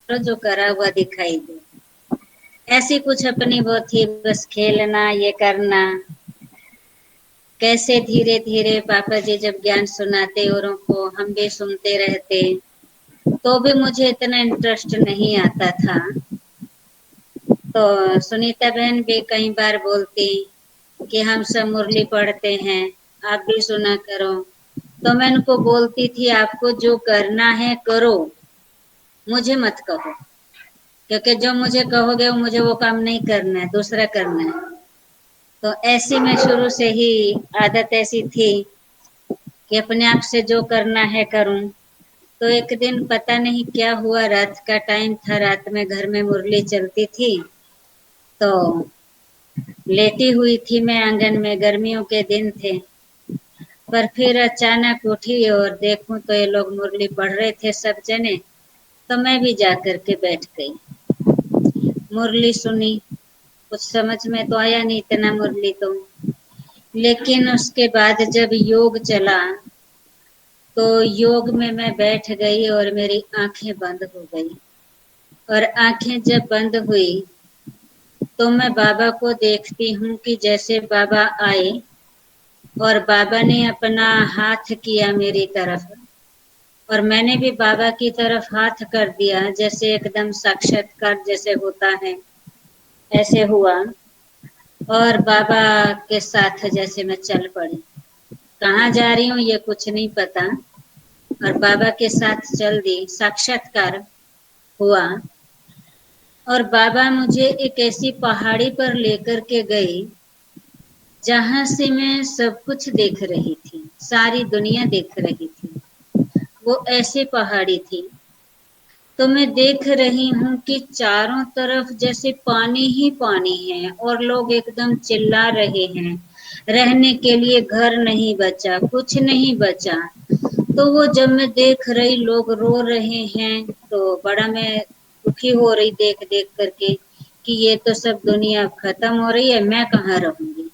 जो करा हुआ दिखाई दे। ऐसी कुछ अपनी वो थी, बस खेलना, ये करना। कैसे धीरे धीरे पापा जी जब ज्ञान सुनाते औरों को, हम भी सुनते रहते, तो भी मुझे इतना इंटरेस्ट नहीं आता था। तो सुनीता बहन भी कई बार बोलती कि हम सब मुरली पढ़ते हैं, आप भी सुना करो। तो मैं उनको बोलती थी, आपको जो करना है करो, मुझे मत कहो, क्योंकि जो मुझे कहोगे वो मुझे वो काम नहीं करना है, दूसरा करना है। तो ऐसी में शुरू से ही आदत ऐसी थी कि अपने आप से जो करना है करूं। तो एक दिन पता नहीं क्या हुआ, रात का टाइम था, रात में घर में मुरली चलती थी, तो लेटी हुई थी मैं आंगन में, गर्मियों के दिन थे। पर फिर अचानक उठी और देखूं तो ये लोग मुरली पढ़ रहे थे सब जने, तो मैं भी जा कर के बैठ गई, मुरली सुनी। कुछ समझ में तो आया नहीं इतना मुरली तो, लेकिन उसके बाद जब योग चला तो योग में मैं बैठ गई और मेरी आंखें बंद हो गई। और आंखें जब बंद हुई तो मैं बाबा को देखती हूँ कि जैसे बाबा आए और बाबा ने अपना हाथ किया मेरी तरफ, और मैंने भी बाबा की तरफ हाथ कर दिया, जैसे एकदम साक्षात्कार जैसे होता है ऐसे हुआ। और बाबा के साथ जैसे मैं चल पड़ी, कहाँ जा रही हूँ ये कुछ नहीं पता, और बाबा के साथ चल दी, साक्षात्कार हुआ। और बाबा मुझे एक ऐसी पहाड़ी पर लेकर के गए जहां से मैं सब कुछ देख रही थी, सारी दुनिया देख रही थी। वो ऐसी पहाड़ी थी, तो मैं देख रही हूँ कि चारों तरफ जैसे पानी ही पानी है और लोग एकदम चिल्ला रहे हैं, रहने के लिए घर नहीं बचा, कुछ नहीं बचा। तो वो जब मैं देख रही लोग रो रहे हैं, तो बड़ा मैं दुखी हो रही देख देख करके कि ये तो सब दुनिया खत्म हो रही है, मैं कहाँ रहूंगी।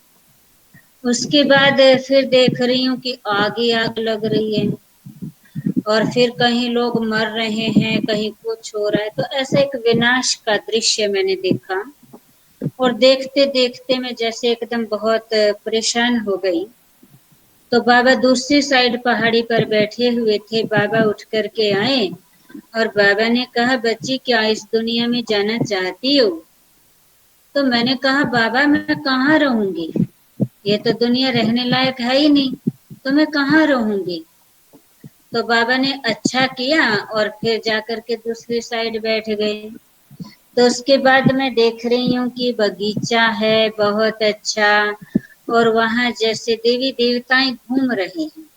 उसके बाद फिर देख रही हूँ कि आगे आग लग रही है, और फिर कहीं लोग मर रहे हैं, कहीं कुछ हो रहा है। तो ऐसा एक विनाश का दृश्य मैंने देखा, और देखते देखते मैं जैसे एकदम बहुत परेशान हो गई। तो बाबा दूसरी साइड पहाड़ी पर बैठे हुए थे, बाबा उठ करके आए और बाबा ने कहा, बच्ची क्या इस दुनिया में जाना चाहती हो? तो मैंने कहा, बाबा मैं कहाँ रहूंगी, ये तो दुनिया रहने लायक है ही नहीं, तो मैं कहाँ रहूंगी। तो बाबा ने अच्छा किया और फिर जाकर के दूसरी साइड बैठ गए। तो उसके बाद मैं देख रही हूँ कि बगीचा है बहुत अच्छा, और वहां जैसे देवी देवताएं घूम रहे हैं,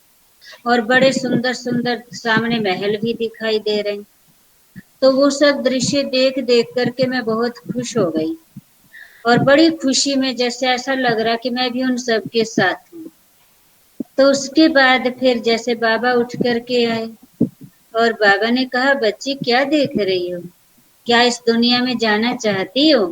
और बड़े सुंदर सुंदर सामने महल भी दिखाई दे रहे हैं। तो वो सब दृश्य देख देख करके मैं बहुत खुश हो गई, और बड़ी खुशी में जैसे ऐसा लग रहा कि मैं भी उन सब के साथ हूँ। तो उसके बाद फिर जैसे बाबा उठ करके आए और बाबा ने कहा, बच्ची क्या देख रही हो, क्या इस दुनिया में जाना चाहती हो?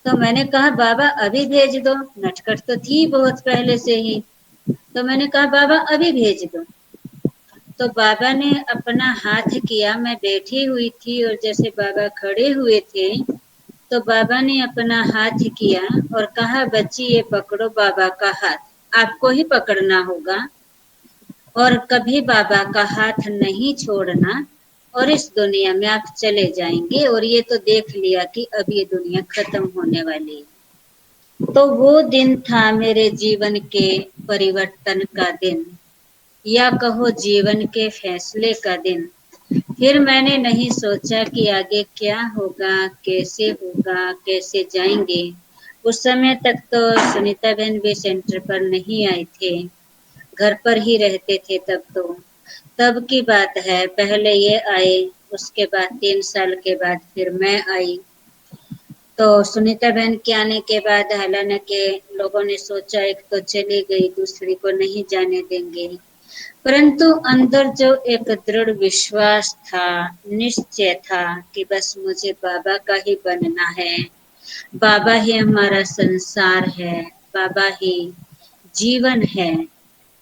तो मैंने कहा, बाबा अभी भेज दो, नटखट तो थी बहुत पहले से ही। तो मैंने कहा, बाबा अभी भेज दो। तो बाबा ने अपना हाथ किया, मैं बैठी हुई थी और जैसे बाबा खड़े हुए थे, तो बाबा ने अपना हाथ किया और कहा, बच्ची ये पकड़ो बाबा का हाथ, आपको ही पकड़ना होगा और कभी बाबा का हाथ नहीं छोड़ना, और इस दुनिया में आप चले जाएंगे। और ये तो देख लिया कि अब ये दुनिया खत्म होने वाली है। तो वो दिन था मेरे जीवन के परिवर्तन का दिन, या कहो जीवन के फैसले का दिन। फिर मैंने नहीं सोचा कि आगे क्या होगा, कैसे होगा, कैसे जाएंगे। उस समय तक तो सुनीता बहन भी सेंटर पर नहीं आए थे, घर पर ही रहते थे तब तो। तब की बात है, पहले ये आए, उसके बाद 3 साल के बाद फिर मैं आई। तो सुनीता बहन के आने के बाद हालांकि लोगों ने सोचा एक तो चली गई, दूसरी को नहीं जाने देंगे, परंतु अंदर जो एक दृढ़ विश्वास था, निश्चय था कि बस मुझे बाबा का ही बनना है, बाबा ही हमारा संसार है, बाबा ही जीवन है।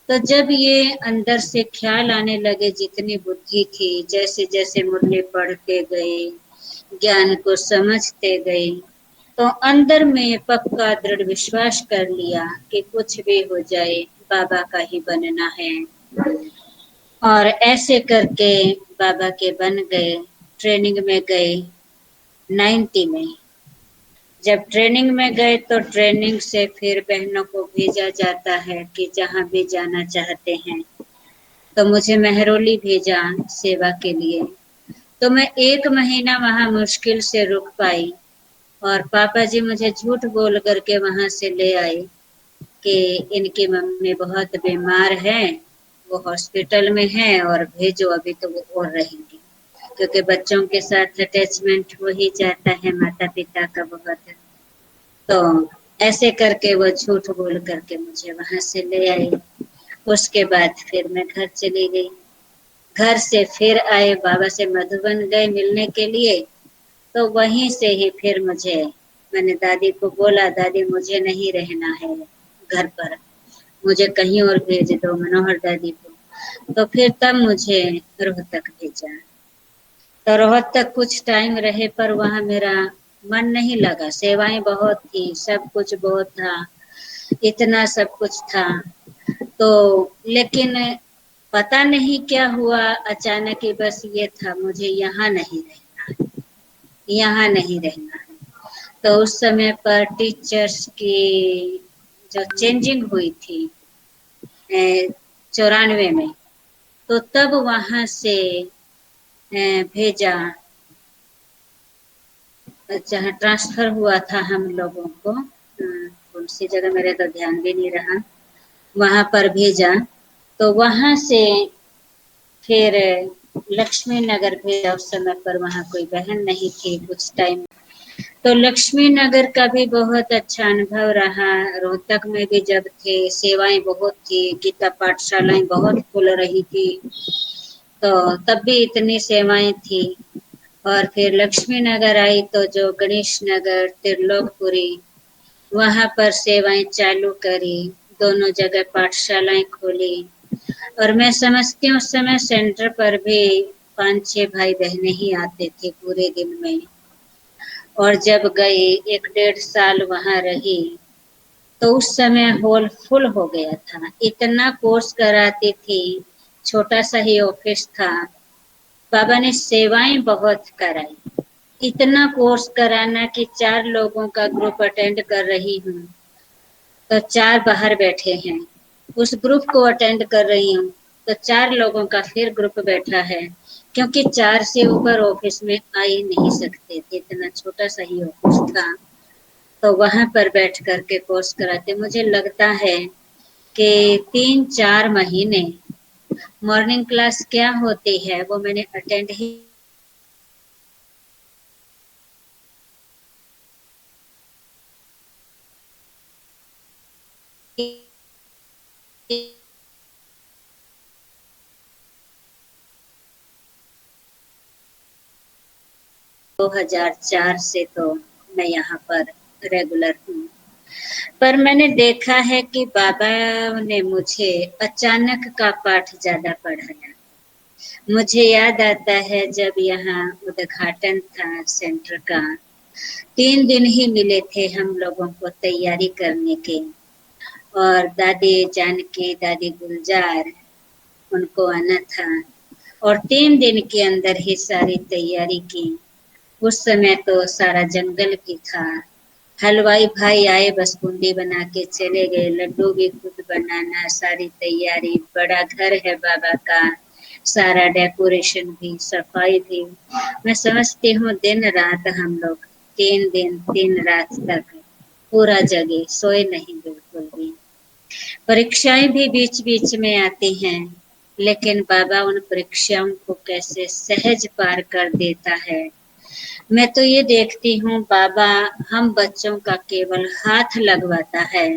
तो जब ये अंदर से ख्याल आने लगे, जितनी बुद्धि थी, जैसे जैसे मुरली पढ़ते गए, ज्ञान को समझते गए, तो अंदर में पक्का दृढ़ विश्वास कर लिया कि कुछ भी हो जाए बाबा का ही बनना है। और ऐसे करके बाबा के बन गए। ट्रेनिंग में गए 90 में। जब ट्रेनिंग में गए तो ट्रेनिंग से फिर बहनों को भेजा जाता है कि जहाँ भी जाना चाहते हैं। तो मुझे मेहरौली भेजा सेवा के लिए। तो मैं 1 महीना वहाँ मुश्किल से रुक पाई और पापा जी मुझे झूठ बोल करके वहाँ से ले आए कि इनकी मम्मी बहुत बीमार है, वो हॉस्पिटल में है और भेजो, अभी तो वो और रहेंगी, क्योंकि बच्चों के साथ अटैचमेंट हो ही जाता है माता पिता का बहुत। तो ऐसे करके वो झूठ बोल करके मुझे वहां से ले आए। उसके बाद फिर मैं घर चली गई। घर से फिर आए, बाबा से मधुबन गए मिलने के लिए। तो वहीं से ही फिर मैंने दादी को बोला, दादी मुझे नहीं रहना है घर पर, मुझे कहीं और भेज दो, मनोहर दादी को। तो फिर तब मुझे रोहतक भेजा। तो रोहतक कुछ टाइम रहे पर वहाँ मेरा मन नहीं लगा। सेवाएं बहुत थी, सब कुछ बहुत था, इतना सब कुछ था। तो लेकिन पता नहीं क्या हुआ, अचानक ही बस ये था, मुझे यहाँ नहीं रहना है, यहाँ नहीं रहना है। तो उस समय पर टीचर्स की जो चेंजिंग हुई थी 94 में, तो तब वहाँ से भेजा, जहाँ ट्रांसफर हुआ था हम लोगों को, कौन सी जगह मेरे तो ध्यान भी नहीं रहा, वहाँ पर भेजा। तो वहाँ से फिर लक्ष्मी नगर भेजा। उस समय पर वहाँ कोई बहन नहीं थी कुछ टाइम। तो लक्ष्मी नगर का भी बहुत अच्छा अनुभव रहा। रोहतक में भी जब थे, सेवाएं बहुत थी, गीता पाठशालाएं बहुत खुल रही थी, तो तब भी इतनी सेवाएं थी। और फिर लक्ष्मी नगर आई तो जो गणेश नगर, त्रिलोकपुरी, वहाँ पर सेवाएं चालू करी, दोनों जगह पाठशालाएं खोली। और मैं समझती हूँ उस समय सेंटर पर भी 5-6 भाई बहनें ही आते थे पूरे दिन में। और जब गई 1-1.5 साल वहाँ रही, तो उस समय हॉल फुल हो गया था। इतना कोर्स कराती थी, छोटा सा ही ऑफिस था। बाबा ने सेवाएं बहुत कराई। इतना कोर्स कराना कि 4 लोगों का ग्रुप अटेंड कर रही हूँ तो 4 बाहर बैठे हैं, उस ग्रुप को अटेंड कर रही हूँ तो 4 लोगों का फिर ग्रुप बैठा है, क्योंकि 4 से ऊपर ऑफिस में आ ही नहीं सकते थे, इतना छोटा सा ही ऑफिस था। तो वहां पर बैठ करके कोर्स कराते। मुझे लगता है कि 3-4 महीने मॉर्निंग क्लास क्या होती है वो मैंने अटेंड ही 2004 से तो मैं यहाँ पर रेगुलर हूँ। पर मैंने देखा है कि बाबा ने मुझे अचानक का पाठ ज्यादा पढ़ाया। मुझे याद आता है जब यहाँ उद्घाटन था सेंटर का, 3 दिन ही मिले थे हम लोगों को तैयारी करने के। और दादी जानकी, दादी गुलजार, उनको आना था और 3 दिन के अंदर ही सारी तैयारी की। उस समय तो सारा जंगल भी था। हलवाई भाई आए, बस बूंदी बना के चले गए। लड्डू भी खुद बनाना, सारी तैयारी, बड़ा घर है बाबा का, सारा डेकोरेशन भी, सफाई भी। मैं समझती हूँ दिन रात हम लोग 3 दिन 3 रात तक पूरा जगे, सोए नहीं बिल्कुल भी। परीक्षाएं भी बीच बीच में आती हैं, लेकिन बाबा उन परीक्षाओं को कैसे सहज पार कर देता है। मैं तो ये देखती हूँ बाबा हम बच्चों का केवल हाथ लगवाता है,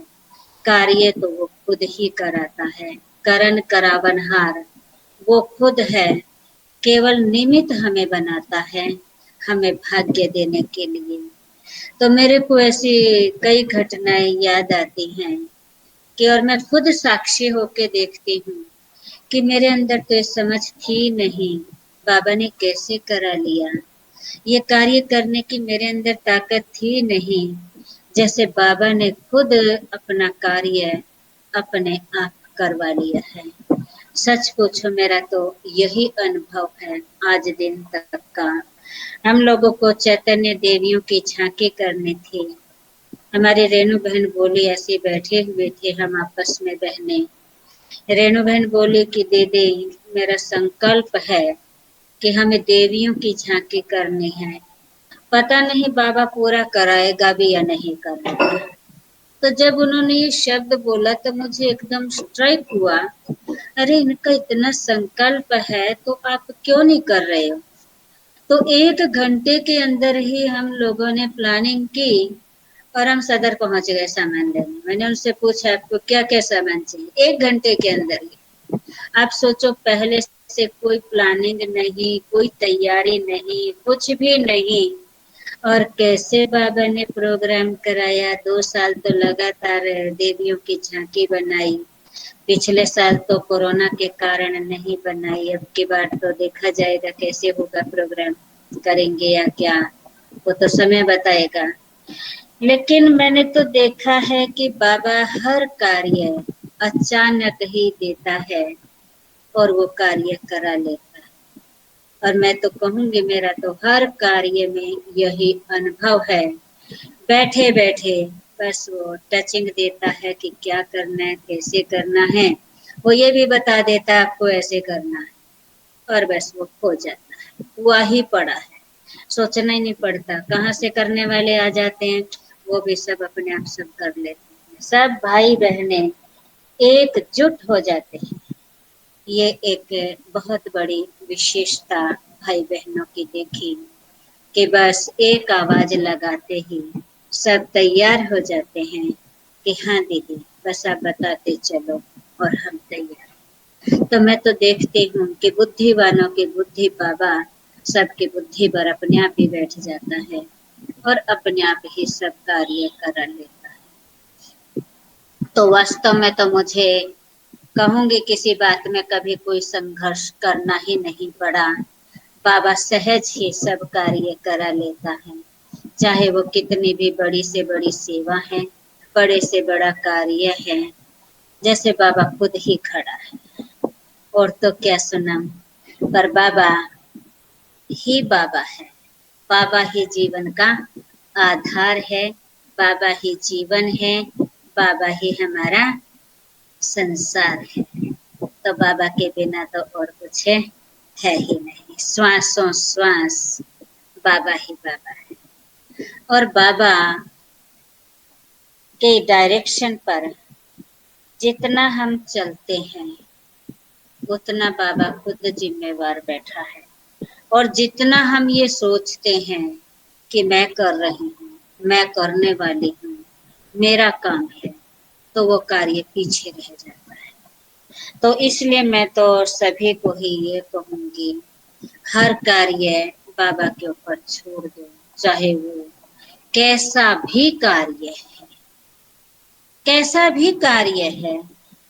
कार्य तो वो खुद ही कराता है। करन करावनहार वो खुद है, केवल निमित्त हमें बनाता है, हमें भाग्य देने के लिए। तो मेरे को ऐसी कई घटनाएं याद आती हैं कि और मैं खुद साक्षी होके देखती हूँ कि मेरे अंदर तो ये समझ थी नहीं, बाबा ने कैसे करा लिया। ये कार्य करने की मेरे अंदर ताकत थी नहीं, जैसे बाबा ने खुद अपना कार्य अपने आप करवा लिया है। सच पूछो मेरा तो यही अनुभव है आज दिन तक का। हम लोगों को चैतन्य देवियों की झांकी करनी थी। हमारी रेणु बहन बोली, ऐसे बैठे हुए थे हम आपस में बहनें। रेणु बहन बोली कि दीदी मेरा संकल्प है कि हमें देवियों की झांकी करनी है। पता नहीं बाबा पूरा कराएगा भी या नहीं कराएगा। तो जब उन्होंने ये शब्द बोला तो मुझे एकदम स्ट्राइक हुआ, अरे इनका इतना संकल्प है तो आप क्यों नहीं कर रहे हो। तो 1 घंटे के अंदर ही हम लोगों ने प्लानिंग की और हम सदर पहुंच गए सामान लेने। मैंने उनसे पूछा आपको क्या क्या सामान चाहिए, 1 घंटे के अंदर ही। आप सोचो, पहले से कोई प्लानिंग नहीं, कोई तैयारी नहीं, कुछ भी नहीं, और कैसे बाबा ने प्रोग्राम कराया। 2 साल तो लगातार देवियों की झांकी बनाई। पिछले साल तो कोरोना के कारण नहीं बनाई, अब की बार तो देखा जाएगा कैसे होगा, प्रोग्राम करेंगे या क्या, वो तो समय बताएगा। लेकिन मैंने तो देखा है कि बाबा हर कार्य अचानक ही देता है और वो कार्य करा लेता है। और मैं तो कहूंगी मेरा तो हर कार्य में यही अनुभव है। बैठे बैठे बस वो टचिंग देता है कि क्या करना है, कैसे करना है। वो ये भी बता देता है आपको ऐसे करना है, और बस वो हो जाता है। हुआ ही पड़ा है, सोचना ही नहीं पड़ता। कहाँ से करने वाले आ जाते हैं, वो भी सब अपने आप सब कर लेते हैं। सब भाई बहने एकजुट हो जाते हैं। ये एक बहुत बड़ी विशेषता भाई बहनों की देखी कि बस एक आवाज लगाते ही सब तैयार हो जाते हैं कि हाँ दीदी बस आप बताते चलो और हम तैयार। तो मैं तो देखती हूँ कि बुद्धिवानों की बुद्धि बाबा सबकी बुद्धि पर अपने आप ही बैठ जाता है और अपने आप ही सब कार्य कर लेता है। तो वास्तव में तो मुझे कहूंगी किसी बात में कभी कोई संघर्ष करना ही नहीं पड़ा। बाबा सहज ही सब कार्य करा लेता है, चाहे वो कितनी भी बड़ी से बड़ी सेवा है, बड़े से बड़ा कार्य है, जैसे बाबा खुद ही खड़ा है। और तो क्या सुनाऊं, पर बाबा ही बाबा है। बाबा ही जीवन का आधार है, बाबा ही जीवन है, बाबा ही हमारा संसार है। तो बाबा के बिना तो और कुछ है ही नहीं। श्वासों श्वास बाबा ही बाबा है। और बाबा के डायरेक्शन पर जितना हम चलते हैं उतना बाबा खुद जिम्मेवार बैठा है। और जितना हम ये सोचते हैं कि मैं कर रही हूँ, मैं करने वाली हूँ, मेरा काम है, तो वो कार्य पीछे रह जाता है। तो इसलिए मैं तो सभी को ही ये कहूंगी, हर कार्य बाबा के ऊपर छोड़ दो, चाहे वो कैसा भी कार्य है, कैसा भी कार्य है,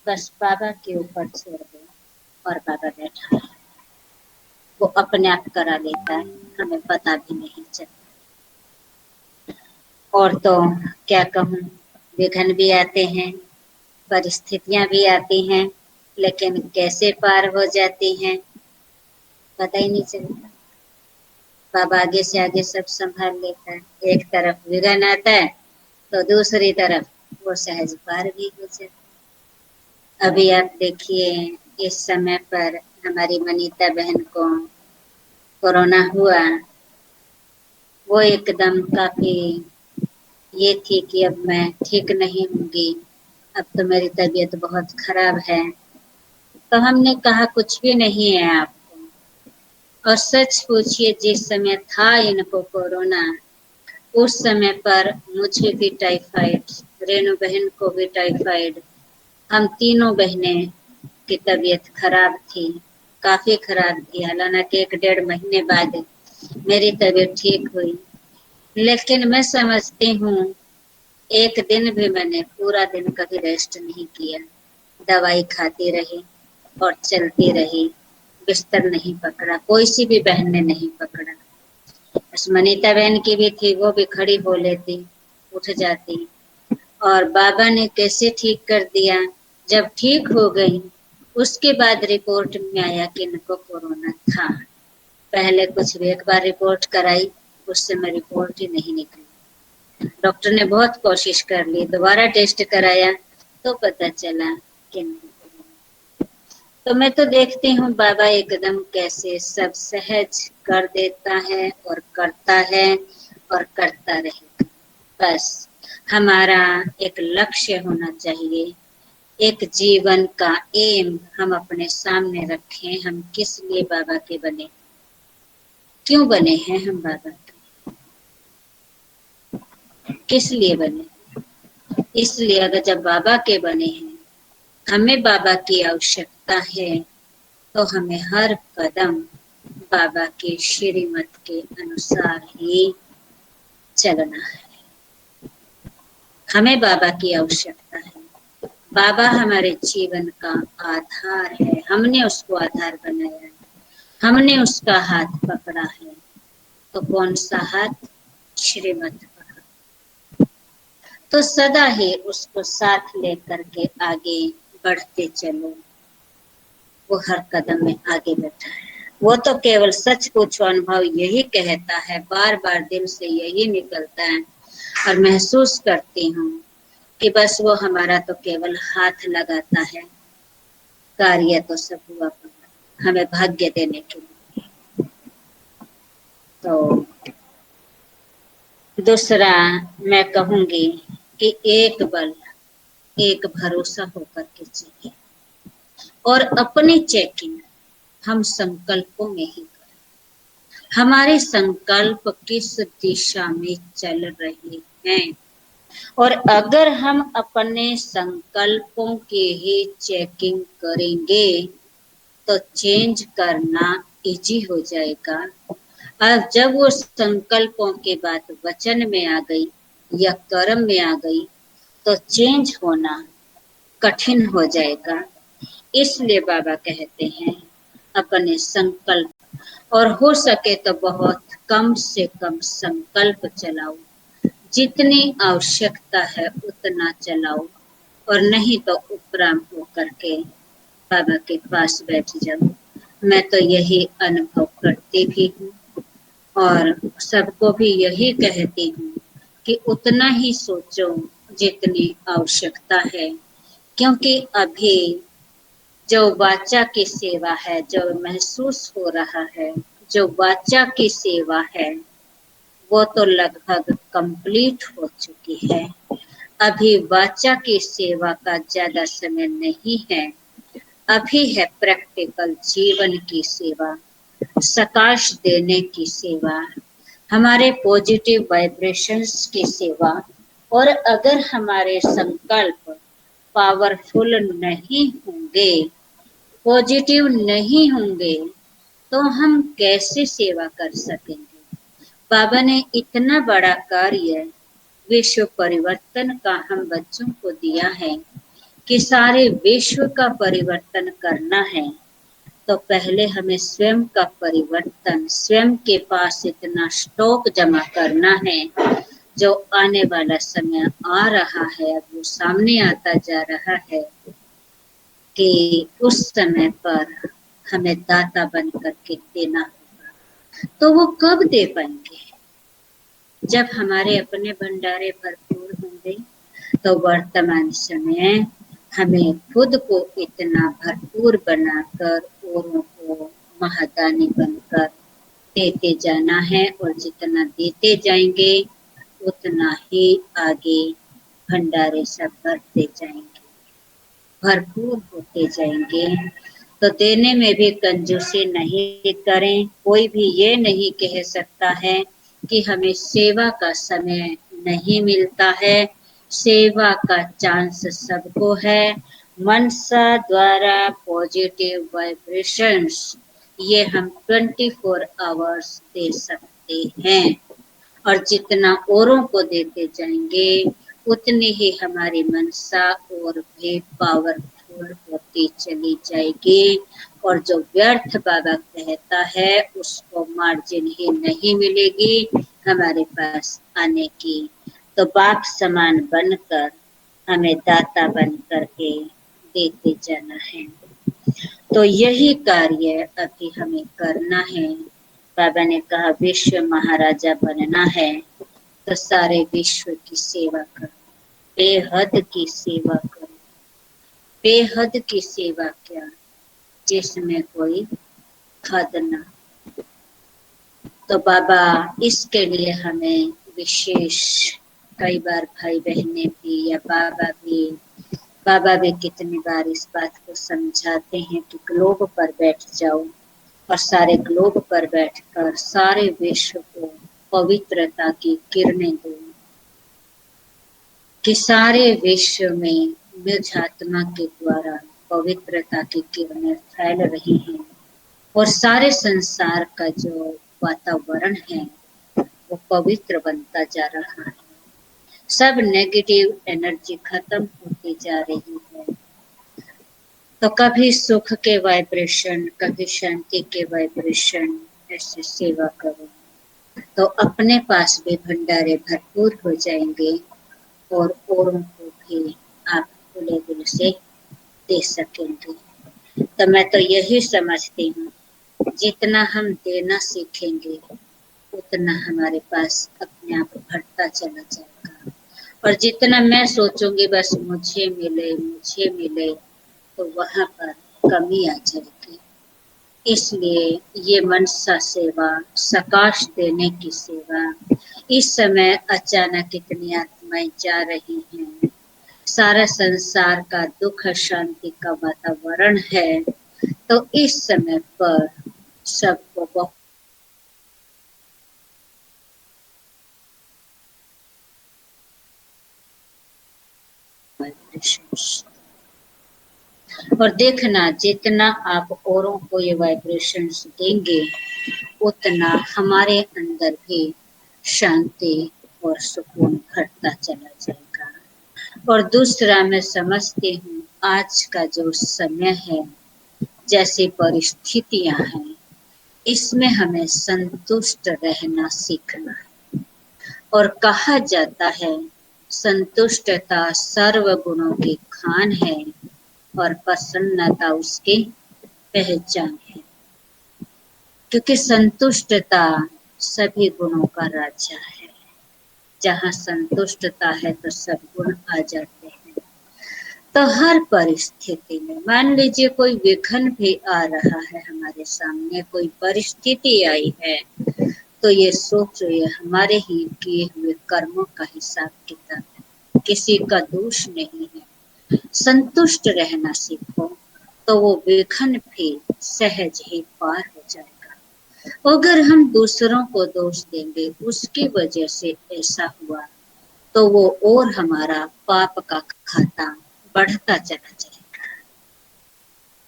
बस बाबा के ऊपर छोड़ दो और बाबा बैठा है। वो अपने आप करा लेता है, हमें पता भी नहीं चलता। और तो क्या कहूँ, विघ्न भी आते हैं, परिस्थितियां भी आती हैं, लेकिन कैसे पार हो जाती हैं पता ही नहीं चलता। बाबा आगे से आगे सब संभाल लेता है। एक तरफ विघ्न आता है तो दूसरी तरफ वो सहज पार भी हो जाता है। अभी आप देखिए, इस समय पर हमारी मनीता बहन को कोरोना हुआ, वो एकदम काफी ये थी कि अब मैं ठीक नहीं होंगी, अब तो मेरी तबीयत बहुत खराब है। तो हमने कहा कुछ भी नहीं है आपको। और सच पूछिए, जिस समय था इनको कोरोना, उस समय पर मुझे भी टाइफाइड, रेणु बहन को भी टाइफाइड, हम तीनों बहनें की तबीयत खराब थी, काफी खराब थी। हालांकि 1-1.5 महीने बाद मेरी तबीयत ठीक हुई। लेकिन मैं समझती हूँ एक दिन भी मैंने पूरा दिन कभी रेस्ट नहीं किया, दवाई खाती रही और चलती रही, बिस्तर नहीं पकड़ा, कोई सी भी बहन ने नहीं पकड़ा। बस मनीता बहन की भी थी, वो भी खड़ी हो लेती, उठ जाती, और बाबा ने कैसे ठीक कर दिया। जब ठीक हो गई उसके बाद रिपोर्ट में आया कि इनको कोरोना था। पहले कुछ भी एक बार रिपोर्ट कराई, उस समय रिपोर्ट ही नहीं निकली। डॉक्टर ने बहुत कोशिश कर ली, दोबारा टेस्ट कराया तो पता चला कि नहीं। तो मैं तो देखती हूँ बाबा एकदम कैसे सब सहज कर देता है और करता है और करता रहेगा। बस हमारा एक लक्ष्य होना चाहिए, एक जीवन का एम हम अपने सामने रखें। हम किस लिए बाबा के बने, क्यों बने हैं हम बाबा के, किस लिए बने? इसलिए अगर जब बाबा के बने हैं, हमें बाबा की आवश्यकता है, तो हमें हर कदम बाबा के श्रीमत के अनुसार ही चलना है। हमें बाबा की आवश्यकता है। बाबा हमारे जीवन का आधार है, हमने उसको आधार बनाया है, हमने उसका हाथ पकड़ा है। तो कौन सा हाथ? श्रीमत पकड़ा। तो सदा ही उसको साथ लेकर के आगे बढ़ते चलो। वो हर कदम में आगे बैठा है। वो तो केवल सच पूछो अनुभव यही कहता है, बार बार दिल से यही निकलता है और महसूस करती हूँ कि बस वो हमारा तो केवल हाथ लगाता है, कार्य तो सब हुआ पड़ा हमें भाग्य देने के लिए। तो दूसरा मैं कहूंगी कि एक बल, एक भरोसा होकर के चाहिए, और अपनी चेकिंग हम संकल्पों में ही करें। हमारे संकल्प किस दिशा में चल रहे हैं, और अगर हम अपने संकल्पों की ही चेकिंग करेंगे तो चेंज करना इजी हो जाएगा। और जब वो संकल्पों के बाद वचन में आ गई या कर्म में आ गई तो चेंज होना कठिन हो जाएगा। इसलिए बाबा कहते हैं अपने संकल्प, और हो सके तो बहुत कम से कम संकल्प चलाओ, जितनी आवश्यकता है उतना चलाओ, और नहीं तो उपराम होकर के बाबा के पास बैठ जाओ। मैं तो यही अनुभव करती भी हूँ और सबको भी यही कहती हूँ कि उतना ही सोचो जितनी आवश्यकता है, क्योंकि अभी जो वाचा की सेवा है, जो महसूस हो रहा है, जो वाचा की सेवा है, वो तो लगभग कंप्लीट हो चुकी है। अभी वाचा की सेवा का ज्यादा समय नहीं है, अभी है प्रैक्टिकल जीवन की सेवा, सकाश देने की सेवा, हमारे पॉजिटिव वाइब्रेशंस की सेवा। और अगर हमारे संकल्प पावरफुल नहीं होंगे, पॉजिटिव नहीं होंगे, तो हम कैसे सेवा कर सकेंगे? बाबा ने इतना बड़ा कार्य विश्व परिवर्तन का हम बच्चों को दिया है कि सारे विश्व का परिवर्तन करना है, तो पहले हमें स्वयं का परिवर्तन, स्वयं के पास इतना स्टॉक जमा करना है। जो आने वाला समय आ रहा है, अब वो सामने आता जा रहा है कि उस समय पर हमें दाता बन करके देना होगा। तो वो कब दे पाएंगे? जब हमारे अपने भंडारे भरपूर होंगे। तो वर्तमान समय हमें खुद को इतना भरपूर बनाकर औरों को महादानी बनकर देते जाना है, और जितना देते जाएंगे उतना ही आगे भंडारे सब भरते जाएंगे, भरपूर होते जाएंगे। तो देने में भी कंजूसी नहीं करें। कोई भी ये नहीं कह सकता है कि हमें सेवा का समय नहीं मिलता है। सेवा का चांस सबको है। मनसा द्वारा पॉजिटिव वाइब्रेशंस ये हम 24 आवर्स दे सकते हैं, और जितना औरों को देते जाएंगे उतनी ही हमारी मनसा और भी पावरफुल होती चली जाएगी। और जो व्यर्थ बाबा कहता है उसको मार्जिन ही नहीं मिलेगी हमारे पास आने की। तो बाप समान बनकर हमें दाता बन करके देते जाना है। तो यही कार्य अभी हमें करना है। बाबा ने कहा विश्व महाराजा बनना है तो सारे विश्व की सेवा करो, बेहद की सेवा करो। बेहद की सेवा क्या, जिसमें कोई हद ना। तो बाबा इसके लिए हमें विशेष, कई बार भाई बहने भी या बाबा भी कितनी बार इस बात को समझाते हैं कि ग्लोब पर बैठ जाओ और सारे ग्लोब पर बैठकर सारे विश्व को पवित्रता की किरणें दो, कि सारे विश्व में मुझ आत्मा के द्वारा पवित्रता की किरणें फैल रही हैं और सारे संसार का जो वातावरण है वो पवित्र बनता जा रहा है। सब नेगेटिव एनर्जी खत्म होती जा रही है। तो कभी सुख के वाइब्रेशन, कभी शांति के वाइब्रेशन, ऐसे सेवा करो तो अपने पास भी भंडारे भरपूर हो जाएंगे और औरों को भी आप खुले दिल से दे सकेंगे। तो मैं तो यही समझती हूँ, जितना हम देना सीखेंगे उतना हमारे पास अपने आप बढ़ता चला जाएगा। और जितना मैं सोचूंगी बस मुझे मिले तो वहां पर कमी आ जाएगी। इसलिए ये मनसा सेवा, सकाश देने की सेवा, इस समय अचानक इतनी आत्माएं जा रही हैं, सारा संसार का दुख शांति का वातावरण है। तो इस समय पर सबको बहुत और देखना, जितना आप औरों को ये वाइब्रेशंस देंगे उतना हमारे अंदर भी शांति और सुकून भरता चला जाएगा। और दूसरा मैं समझती हूँ आज का जो समय है, जैसी परिस्थितियां हैं, इसमें हमें संतुष्ट रहना सीखना है। और कहा जाता है संतुष्टता सर्व गुणों की खान है और प्रसन्नता उसकी पहचान है। क्योंकि संतुष्टता सभी गुणों का राजा है। जहाँ संतुष्टता है तो सब गुण आ जाते हैं। तो हर परिस्थिति में मान लीजिए कोई विघ्न भी आ रहा है हमारे सामने, कोई परिस्थिति आई है, तो ये सोचो ये हमारे ही किए हुए कर्मों का हिसाब किताब है, किसी का दोष नहीं है। संतुष्ट रहना सीखो तो वो विघ्न भी सहज ही पार हो जाएगा। अगर हम दूसरों को दोष देंगे उसकी वजह से ऐसा हुआ तो वो और हमारा पाप का खाता बढ़ता चला जाएगा।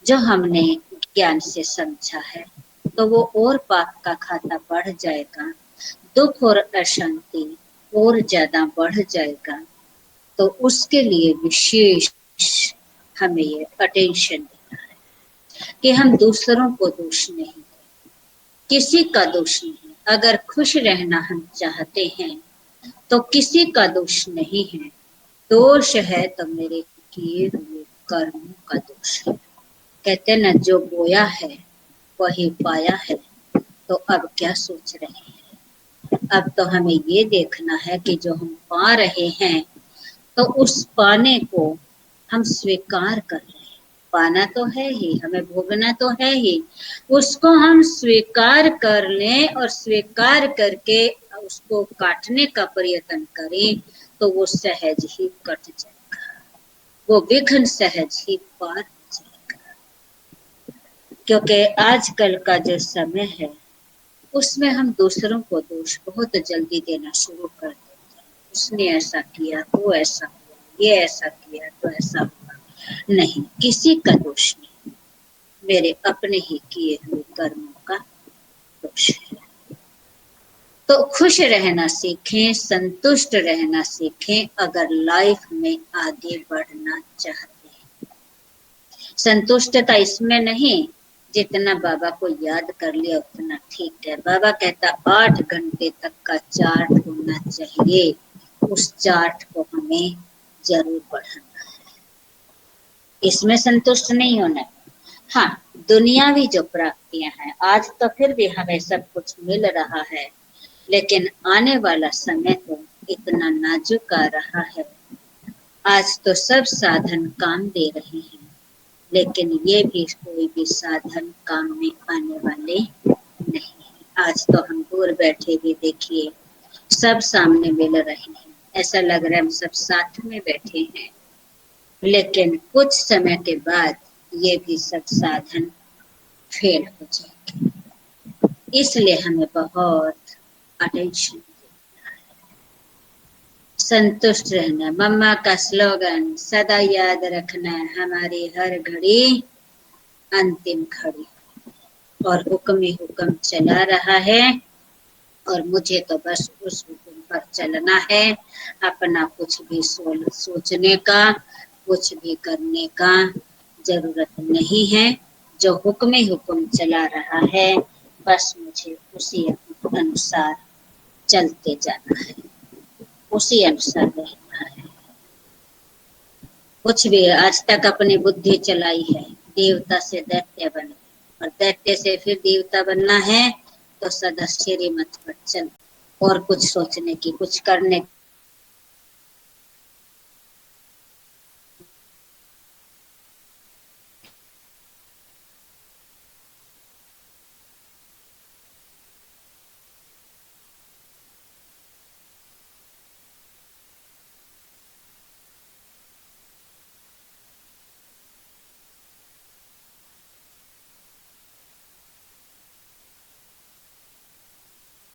जो हमने ज्ञान से समझा है तो वो और पाप का खाता बढ़ जाएगा, दुख और अशांति और ज्यादा बढ़ जाएगा। तो उसके लिए विशेष हमें ये अटेंशन देना है कि हम दूसरों को दोष नहीं दें, किसी का दोष नहीं। अगर खुश रहना हम चाहते हैं तो किसी का दोष नहीं है, दोष है तो मेरे किए हुए कर्मों का दोष है। कहते ना जो बोया है वही पाया है। तो अब क्या सोच रहे हैं? अब तो हमें ये देखना है कि जो हम पा रहे हैं तो उस पाने को हम स्वीकार कर रहे हैं। पाना तो है ही, हमें भोगना तो है ही, उसको हम स्वीकार कर लें और स्वीकार करके उसको काटने का प्रयत्न करें तो वो सहज ही कट जाएगा, वो विघ्न सहज ही पार हो जाएगा। क्योंकि आजकल का जो समय है उसमें हम दूसरों को दोष बहुत जल्दी देना शुरू कर देते हैं। उसने ऐसा किया तो ऐसा हुआ, ये ऐसा किया तो ऐसा हुआ। नहीं, किसी का दोष नहीं, मेरे अपने ही किए हुए कर्मों का दोष है। तो खुश रहना सीखें, संतुष्ट रहना सीखें अगर लाइफ में आगे बढ़ना चाहते हैं। संतुष्टता इसमें नहीं जितना बाबा को याद कर लिया उतना ठीक है। बाबा कहता 8 घंटे तक का चार्ट होना चाहिए, उस चार्ट को हमें जरूर पढ़ना है, इसमें संतुष्ट नहीं होना। हाँ, दुनियावी जो प्राप्तियां हैं, आज तो फिर भी हमें सब कुछ मिल रहा है, लेकिन आने वाला समय तो इतना नाजुक आ रहा है। आज तो सब साधन काम दे रहे हैं, लेकिन ये भी कोई भी साधन काम में आने वाले नहीं। आज तो हम दूर बैठे भी देखिए सब सामने मिल रहे हैं, ऐसा लग रहा है हम सब साथ में बैठे हैं, लेकिन कुछ समय के बाद ये भी सब साधन फेल हो जाएंगे। इसलिए हमें बहुत अटेंशन देना है, संतुष्ट रहना। मम्मा का स्लोगन सदा याद रखना, हमारी हर घड़ी अंतिम घड़ी, और हुक्म ही हुक्म चला रहा है, और मुझे तो बस उस हुक्म पर चलना है। अपना कुछ भी सोचने का, कुछ भी करने का जरूरत नहीं है। जो हुक्म ही हुक्म चला रहा है, बस मुझे उसी अनुसार चलते जाना है, उसी अनुसार रहना है। कुछ भी आज तक अपनी बुद्धि चलाई है, देवता से दैत्य बने, और दैत्य से फिर देवता बनना है तो सदा श्रीमत पर चल, और कुछ सोचने की, कुछ करने